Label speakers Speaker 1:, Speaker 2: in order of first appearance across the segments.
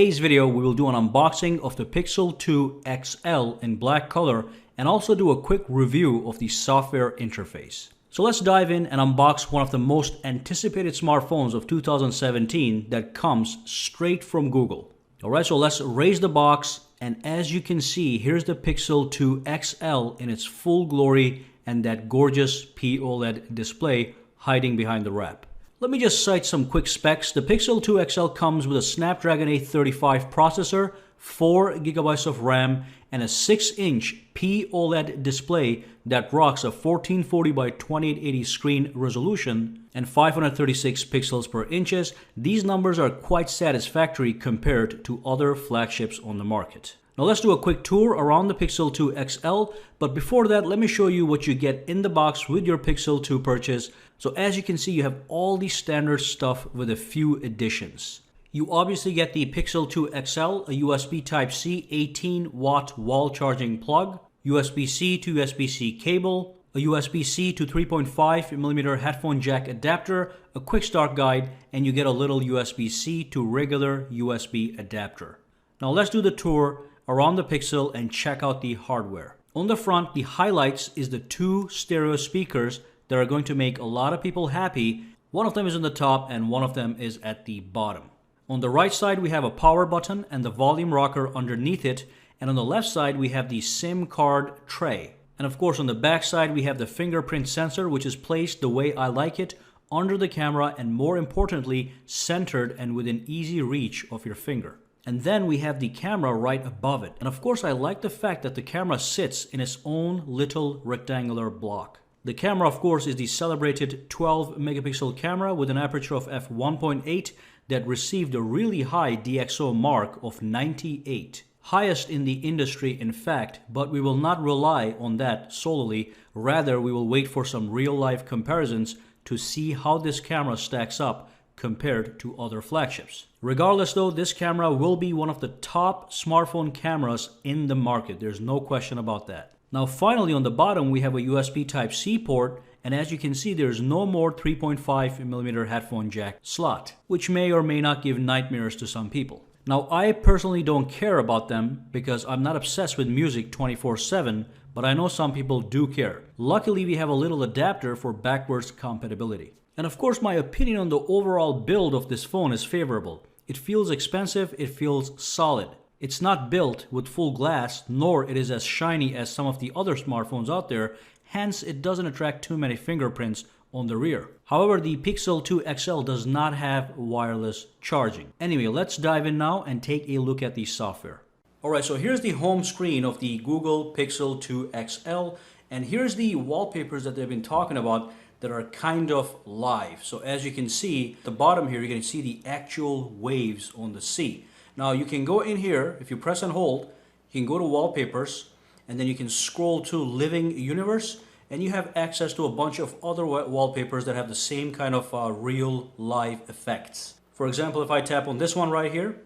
Speaker 1: Today's video we will do an unboxing of the Pixel 2 XL in black color and also do a quick review of the software interface. So let's dive in and unbox one of the most anticipated smartphones of 2017 that comes straight from Google. Alright, so let's raise the box, and as you can see, here's the Pixel 2 XL in its full glory and that gorgeous POLED display hiding behind the wrap. Let me just cite some quick specs. The Pixel 2 XL comes with a Snapdragon 835 processor, 4 GB of RAM, and a 6-inch POLED display that rocks a 1440 by 2880 screen resolution and 536 pixels per inches. These numbers are quite satisfactory compared to other flagships on the market. Now let's do a quick tour around the Pixel 2 XL, but before that, let me show you what you get in the box with your Pixel 2 purchase. So as you can see, you have all the standard stuff with a few additions. You obviously get the Pixel 2 XL, a USB Type-C 18-watt wall charging plug, USB-C to USB-C cable, a USB-C to 3.5mm headphone jack adapter, a quick start guide, and you get a little USB-C to regular USB adapter. Now let's do the tour around the Pixel and check out the hardware. On the front, the highlights is the 2 stereo speakers that are going to make a lot of people happy. One of them is on the top and one of them is at the bottom. On the right side, we have a power button and the volume rocker underneath it. And on the left side, we have the SIM card tray. And of course, on the back side, we have the fingerprint sensor, which is placed the way I like it, under the camera, and more importantly, centered and within easy reach of your finger. And then we have the camera right above it. And of course, I like the fact that the camera sits in its own little rectangular block. The camera, of course, is the celebrated 12 megapixel camera with an aperture of f1.8 that received a really high DxO mark of 98. Highest in the industry, in fact, but we will not rely on that solely. Rather, we will wait for some real-life comparisons to see how this camera stacks up compared to other flagships. Regardless though, this camera will be one of the top smartphone cameras in the market. There's no question about that. Now finally, on the bottom we have a USB Type-C port, and as you can see, there's no more 3.5mm headphone jack slot, which may or may not give nightmares to some people. Now I personally don't care about them because I'm not obsessed with music 24/7, but I know some people do care. Luckily, we have a little adapter for backwards compatibility. And of course, my opinion on the overall build of this phone is favorable. It feels expensive, it feels solid. It's not built with full glass, nor it is as shiny as some of the other smartphones out there, hence it doesn't attract too many fingerprints on the rear. However, the Pixel 2 XL does not have wireless charging. Anyway, let's dive in now and take a look at the software. Alright, so here's the home screen of the Google Pixel 2 XL, and here's the wallpapers that they've been talking about that are kind of live. So as you can see, at the bottom here, you can see the actual waves on the sea. Now you can go in here, if you press and hold, you can go to wallpapers, and then you can scroll to living universe, and you have access to a bunch of other wallpapers that have the same kind of real live effects. For example, if I tap on this one right here,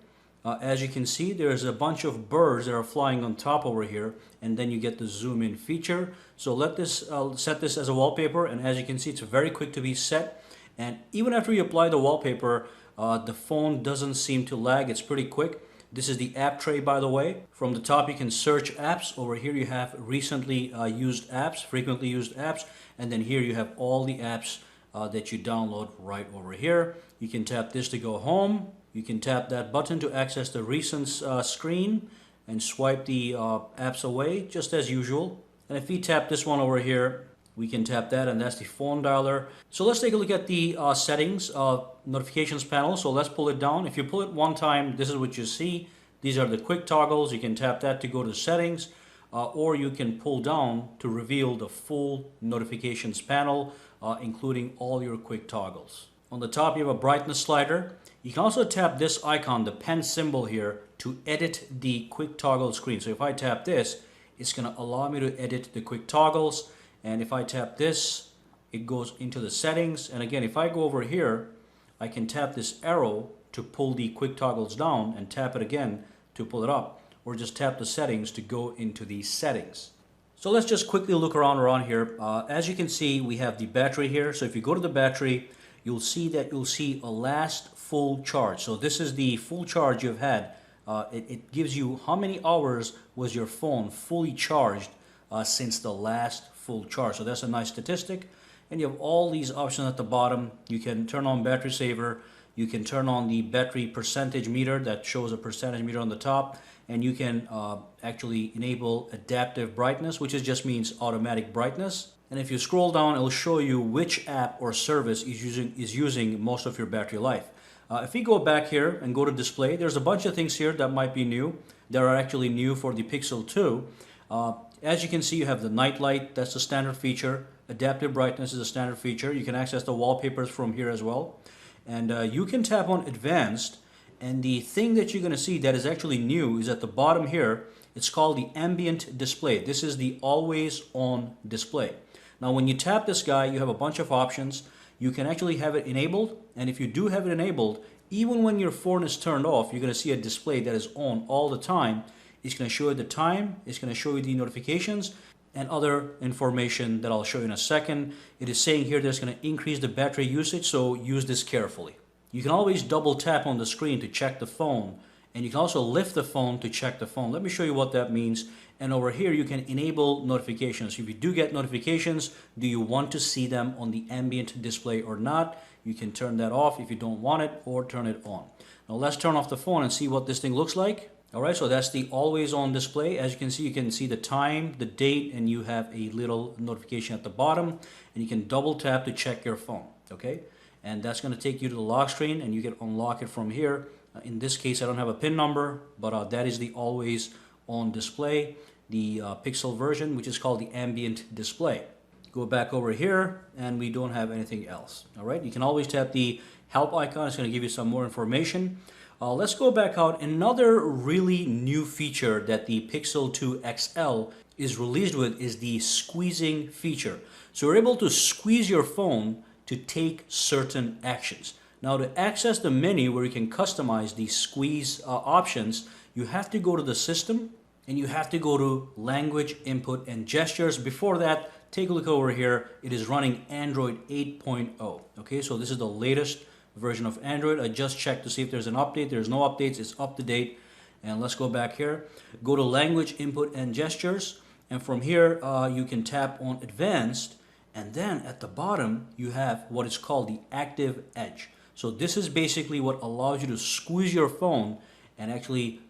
Speaker 1: as you can see, there's a bunch of birds that are flying on top over here, and then you get the zoom in feature. So let this set this as a wallpaper, and as you can see, it's very quick to be set. And even after you apply the wallpaper, the phone doesn't seem to lag. It's pretty quick. This is the app tray, by the way. From the top, you can search apps. Over here, you have recently used apps, frequently used apps, and then here you have all the apps that you download right over here. You can tap this to go home. You can tap that button to access the recent screen and swipe the apps away, just as usual. And if we tap this one over here, we can tap that, and that's the phone dialer. So let's take a look at the settings, notifications panel. So let's pull it down. If you pull it one time, this is what you see. These are the quick toggles. You can tap that to go to settings, or you can pull down to reveal the full notifications panel, including all your quick toggles. On the top, you have a brightness slider. You can also tap this icon, the pen symbol here, to edit the quick toggle screen. So if I tap this, it's going to allow me to edit the quick toggles. And if I tap this, it goes into the settings. And again, if I go over here, I can tap this arrow to pull the quick toggles down and tap it again to pull it up, or just tap the settings to go into the settings. So let's just quickly look around here. As you can see, we have the battery here. So if you go to the battery, you'll see a last full charge. So this is the full charge you've had it gives you how many hours was your phone fully charged since the last full charge. So that's a nice statistic. And you have all these options at the bottom. You can turn on battery saver. You can turn on the battery percentage meter that shows a percentage meter on the top. And you can actually enable adaptive brightness, which just means automatic brightness. And if you scroll down, it'll show you which app or service is using most of your battery life. If we go back here and go to display, there's a bunch of things here that might be new. That are actually new for the Pixel 2. As you can see, you have the night light. That's the standard feature. Adaptive brightness is a standard feature. You can access the wallpapers from here as well. And you can tap on advanced. And the thing that you're going to see that is actually new is at the bottom here. It's called the ambient display. This is the always on display. Now when you tap this guy, you have a bunch of options. You can actually have it enabled. And if you do have it enabled, even when your phone is turned off, you're going to see a display that is on all the time. It's going to show you the time. It's going to show you the notifications and other information that I'll show you in a second. It is saying here that it's going to increase the battery usage, so use this carefully. You can always double tap on the screen to check the phone, and you can also lift the phone to check the phone. Let me show you what that means. And over here you can enable notifications. If you do get notifications, do you want to see them on the ambient display or not? You can turn that off if you don't want it, or turn it on. Now let's turn off the phone and see what this thing looks like. Alright, so that's the always on display. As you can see the time, the date, and you have a little notification at the bottom, and you can double tap to check your phone. Okay, and that's going to take you to the lock screen, and you can unlock it from here. In this case, I don't have a PIN number, but that is the always on display, the Pixel version, which is called the ambient display. Go back over here, and we don't have anything else. All right, you can always tap the help icon. It's going to give you some more information. Let's go back out. Another really new feature that the Pixel 2 XL is released with is the squeezing feature. So you're able to squeeze your phone to take certain actions. Now to access the menu where you can customize the squeeze options, you have to go to the system and you have to go to language input and gestures. Before that, take a look over here. It is running Android 8.0. Okay, so this is the latest version of Android. I just checked to see if there's an update. There's no updates. It's up to date. And let's go back here. Go to language input and gestures. And from here, you can tap on advanced. And then at the bottom, you have what is called the active edge. So this is basically what allows you to squeeze your phone and actually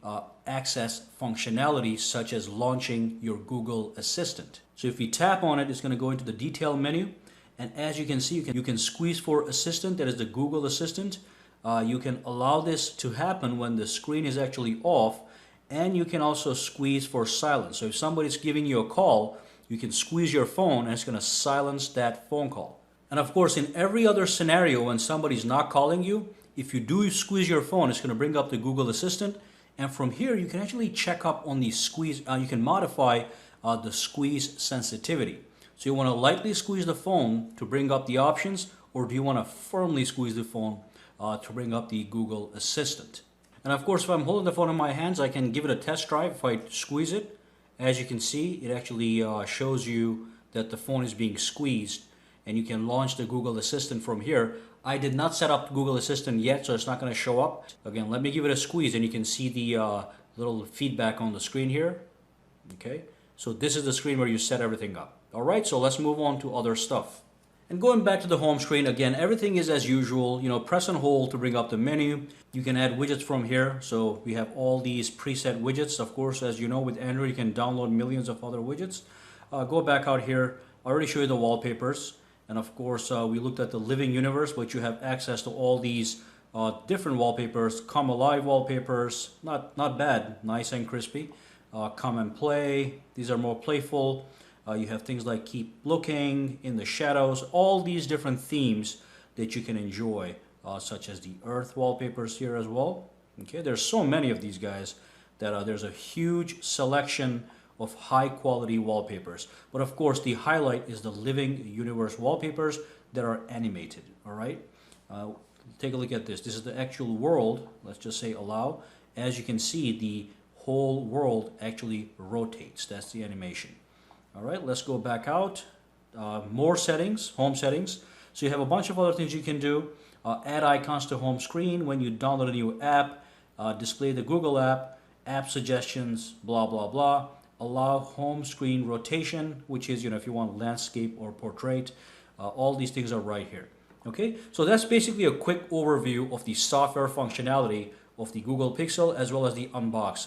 Speaker 1: access functionality such as launching your Google Assistant. So if you tap on it, it's going to go into the detail menu. And as you can see, you can squeeze for Assistant, that is the Google Assistant. You can allow this to happen when the screen is actually off, and you can also squeeze for silence. So if somebody's giving you a call, you can squeeze your phone and it's going to silence that phone call. And of course, in every other scenario when somebody's not calling you, if you do squeeze your phone, it's going to bring up the Google Assistant. And from here, you can actually check up on the squeeze. You can modify the squeeze sensitivity. So you want to lightly squeeze the phone to bring up the options, or do you want to firmly squeeze the phone to bring up the Google Assistant? And of course, if I'm holding the phone in my hands, I can give it a test drive. If I squeeze it, as you can see, it actually shows you that the phone is being squeezed, and you can launch the Google Assistant from here. I did not set up Google Assistant yet, so it's not going to show up. Again, let me give it a squeeze, and you can see the little feedback on the screen here. Okay, so this is the screen where you set everything up. Alright, so let's move on to other stuff. And going back to the home screen, again, everything is as usual. You know, press and hold to bring up the menu. You can add widgets from here. So we have all these preset widgets. Of course, as you know, with Android, you can download millions of other widgets. Go back out here. I already showed you the wallpapers. And of course, we looked at the living universe, but you have access to all these different wallpapers. Come Alive wallpapers, not bad, nice and crispy. Come and Play, these are more playful. You have things like Keep Looking, In the Shadows, all these different themes that you can enjoy, such as the Earth wallpapers here as well. Okay, there's so many of these guys that there's a huge selection of high quality wallpapers. But of course, the highlight is the living universe wallpapers that are animated. All right, take a look at this. This is the actual world. Let's just say allow. As you can see, the whole world actually rotates. That's the animation. All right, let's go back out. More settings, home settings. So you have a bunch of other things you can do. Add icons to home screen. When you download a new app, display the Google app suggestions, blah blah blah, allow home screen rotation, which is, if you want landscape or portrait. All these things are right here. Okay, so that's basically a quick overview of the software functionality of the Google Pixel as well as the unbox.